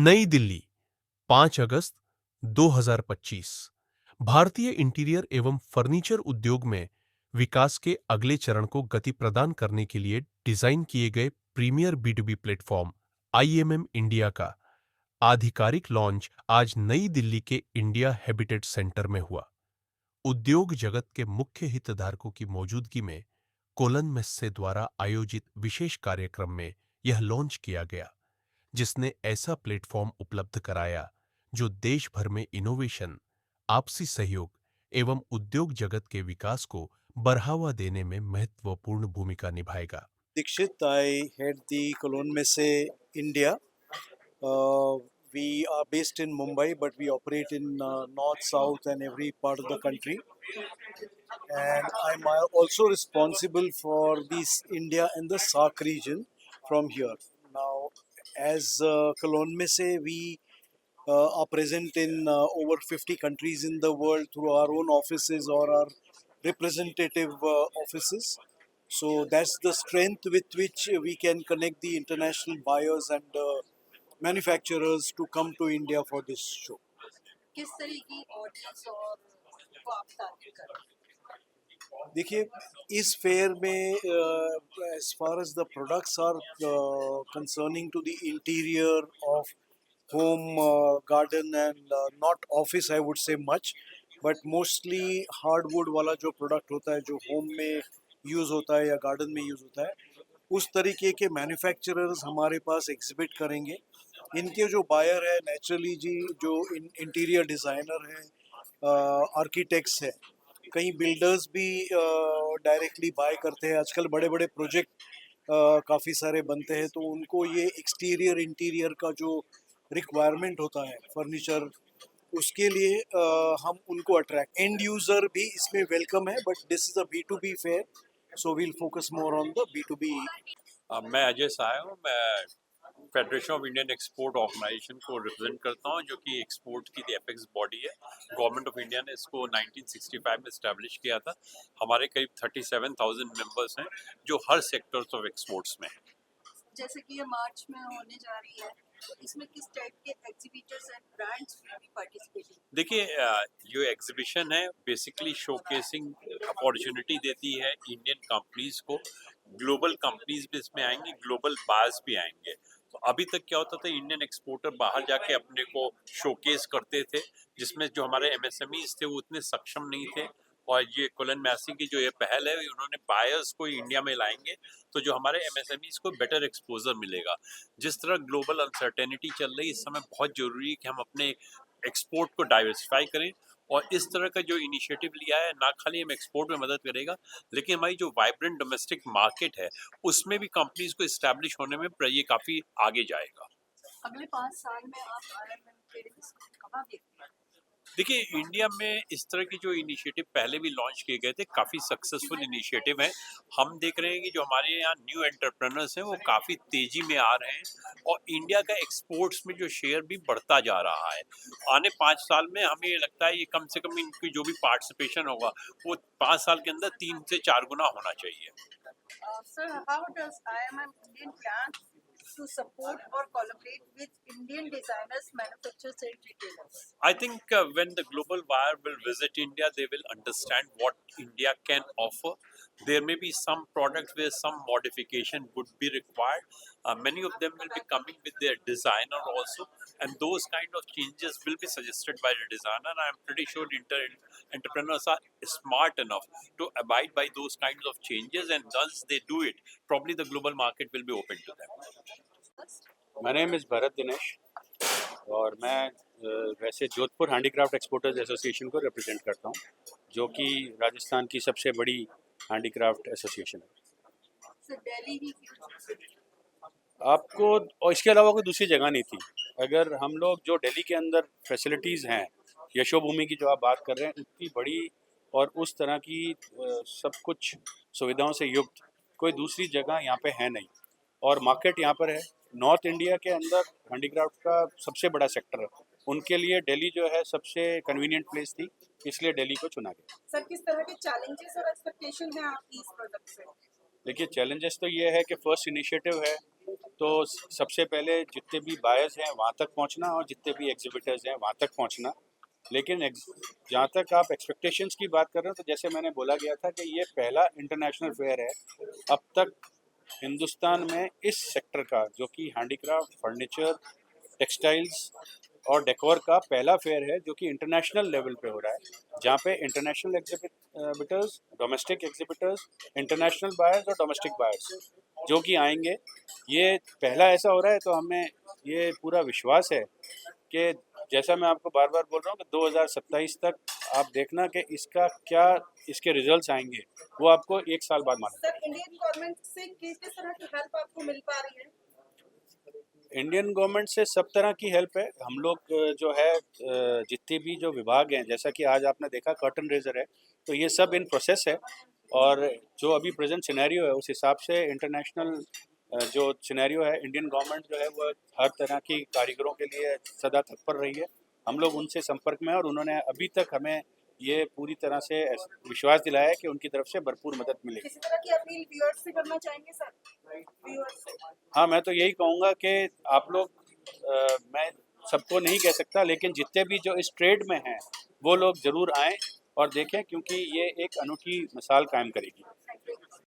नई दिल्ली, 5 अगस्त 2025। भारतीय इंटीरियर एवं फर्नीचर उद्योग में विकास के अगले चरण को गति प्रदान करने के लिए डिजाइन किए गए premiere B2B platform IMM India का आधिकारिक लॉन्च आज नई दिल्ली के इंडिया हैबिटेट सेंटर में हुआ। उद्योग जगत के मुख्य हितधारकों की मौजूदगी में कोलन मेस्से द्वारा आयोजित विशेष कार्यक्रम में यह लॉन्च किया गया, जिसने ऐसा प्लेटफॉर्म उपलब्ध कराया जो देश भर में इनोवेशन, आपसी सहयोग एवं उद्योग जगत के विकास को बढ़ावा देने में महत्वपूर्ण भूमिका निभाएगा। Dikshit, I head the Cologne Messe India. We are based in Mumbai, but we operate in north, south, and every part of the country. And I'm also responsible for this India and the SAARC region from here. Now, as Cologne Messe, we are present in over 50 countries in the world through our own offices or our representative offices. So that's the strength with which we can connect the international buyers and manufacturers to come to India for this show. किस तरह की audience और को आप target कर रहे हैं? देखिए, इस फेयर में as far as the products are concerning to the interior of home, garden and not office, I would say much, but mostly hardwood वाला जो product होता है, जो home में यूज़ होता है या गार्डन में यूज़ होता है, उस तरीके के मैन्युफैक्चरर्स हमारे पास एग्जिबिट करेंगे। इनके जो बायर है नेचुरली जी, जो इंटीरियर डिज़ाइनर हैं, आर्किटेक्ट्स हैं, कई बिल्डर्स भी डायरेक्टली बाय करते हैं। आजकल बड़े बड़े प्रोजेक्ट काफ़ी सारे बनते हैं, तो उनको ये एक्सटीरियर इंटीरियर का जो रिक्वायरमेंट होता है फर्नीचर, उसके लिए हम उनको अट्रैक्ट, एंड यूज़र भी इसमें वेलकम है, but this is a B2B fair, so we'll focus more on the B2B। मैं अजय साय हूँ। मैं federation of Indian export organization को रिप्रेजेंट करता हूँ, जो कि एक्सपोर्ट की एपेक्स बॉडी है। गवर्नमेंट ऑफ इंडिया ने इसको 1965 में इस्टेब्लिश किया था। हमारे करीब 37,000 मेंबर्स हैं, जो हर सेक्टर्स ऑफ एक्सपोर्ट्स में हैं। जैसे कि ये मार्च में होने जा रही है, तो इसमें किस टाइप के exhibitors and brands will be participating? देखिए, जो एग्जीबिशन है बेसिकली शोकेसिंग अपॉर्चुनिटी देती है इंडियन कंपनीज को। ग्लोबल कंपनीज भी इसमें आएंगी, ग्लोबल बायर्स भी आएंगे। तो अभी तक क्या होता था, इंडियन एक्सपोर्टर बाहर जाके अपने को शोकेस करते थे, जिसमें जो हमारे एमएसएमईज थे वो उतने सक्षम नहीं थे। और ये कोलन मैसी की जो ये पहल है, उन्होंने बायर्स को इंडिया में लाएंगे, तो जो हमारे एमएसएमईज को बेटर एक्सपोजर मिलेगा। जिस तरह ग्लोबल अनसर्टेनिटी चल रही है, इस समय बहुत जरूरी है कि हम अपने एक्सपोर्ट को डाइवर्सिफाई करें। और इस तरह का जो इनिशिएटिव लिया है, ना खाली हम एक्सपोर्ट में मदद करेगा, लेकिन हमारी जो वाइब्रेंट डोमेस्टिक मार्केट है, उसमें भी कंपनीज को इस्टेब्लिश होने में ये काफी आगे जाएगा। अगले 5 साल में आप आयरलैंड के कहाँ देखते हैं? देखिए, इंडिया में इस तरह की जो इनिशिएटिव पहले भी लॉन्च किए गए थे, काफ़ी सक्सेसफुल इनिशिएटिव हैं। हम देख रहे हैं कि जो हमारे यहाँ न्यू एंटरप्रेन्योर्स हैं, वो काफ़ी तेज़ी में आ रहे हैं और इंडिया का एक्सपोर्ट्स में जो शेयर भी बढ़ता जा रहा है। आने 5 साल में हमें ये लगता है, ये कम से कम इनकी जो भी पार्टिसिपेशन होगा, वो 5 साल के अंदर 3 से 4 गुना होना चाहिए। Sir, how does IMM Indian plan to support or collaborate with Indian designers, manufacturers and retailers? I think when the global buyer will visit India, they will understand what India can offer. There may be some products where some modification would be required. Many of them will be coming with their designer also, and those kind of changes will be suggested by the designer. I am pretty sure entrepreneurs are smart enough to abide by those kinds of changes, and once they do it, probably the global market will be open to them. My name is Bharat Dinesh और मैं वैसे Jodhpur handicraft exporters association को represent करता हूँ, जो कि राजस्थान की सबसे बड़ी हैंडीक्राफ्ट एसोसिएशन है। So Delhi ही आपको और इसके अलावा कोई दूसरी जगह नहीं थी। अगर हम लोग जो दिल्ली के अंदर फैसिलिटीज़ हैं, यशोभूमि की जो आप बात कर रहे हैं, उतनी बड़ी और उस तरह की सब कुछ सुविधाओं से युक्त कोई दूसरी जगह यहाँ पे है नहीं। और मार्केट यहाँ पर है। नॉर्थ इंडिया के अंदर हैंडीक्राफ्ट का सबसे बड़ा सेक्टर है। उनके लिए दिल्ली जो है सबसे कन्वीनियंट प्लेस थी, इसलिए दिल्ली को चुना गया। सर, किस तरह के चैलेंजेस और एक्सपेक्टेशन है आपकी इस प्रोडक्ट से? देखिए, चैलेंजेस तो ये है कि फर्स्ट इनिशिएटिव है तो सबसे पहले जितने भी बायर्स हैं वहाँ तक पहुँचना और जितने भी एग्जिबिटर्स हैं वहाँ तक पहुँचना। लेकिन जहाँ तक आप एक्सपेक्टेशंस की बात कर रहे हो, तो जैसे मैंने बोला गया था कि ये पहला इंटरनेशनल फेयर है अब तक हिंदुस्तान में इस सेक्टर का, जो कि हैंडीक्राफ्ट, फर्नीचर, टेक्सटाइल्स और डेकोर का पहला फेयर है जो कि इंटरनेशनल लेवल पे हो रहा है, जहाँ पे international exhibitors, domestic exhibitors, international buyers और डोमेस्टिक बायर्स जो कि आएंगे। ये पहला ऐसा हो रहा है, तो हमें ये पूरा विश्वास है कि जैसा मैं आपको बार बार बोल रहा हूँ कि 2027 तक आप देखना कि इसका क्या, इसके रिजल्ट्स आएंगे वो आपको 1 साल बाद मालूम। सर, इंडियन गवर्नमेंट से किस किस तरह की हेल्प आपको मिल पा रही है? इंडियन गवर्नमेंट से सब तरह की हेल्प है। हम लोग जो है जितने भी जो विभाग हैं, जैसा कि आज आपने देखा कर्टन रेजर है, तो ये सब इन प्रोसेस है। और जो अभी प्रेजेंट सिनेरियो है उस हिसाब से इंटरनेशनल जो सिनेरियो है, इंडियन गवर्नमेंट जो है वो हर तरह की कारीगरों के लिए सदा तत्पर रही है। हम लोग उनसे संपर्क में हैं और उन्होंने अभी तक हमें ये पूरी तरह से विश्वास दिलाया है कि उनकी तरफ से भरपूर मदद मिलेगी। किसी तरह की अपील व्यूअर्स से करना चाहेंगे सर? व्यूअर्स से हाँ, मैं तो यही कहूँगा कि आप लोग मैं सबको नहीं कह सकता, लेकिन जितने भी जो इस ट्रेड में हैं वो लोग ज़रूर आएँ और देखें, क्योंकि ये एक अनूठी मिसाल कायम करेगी।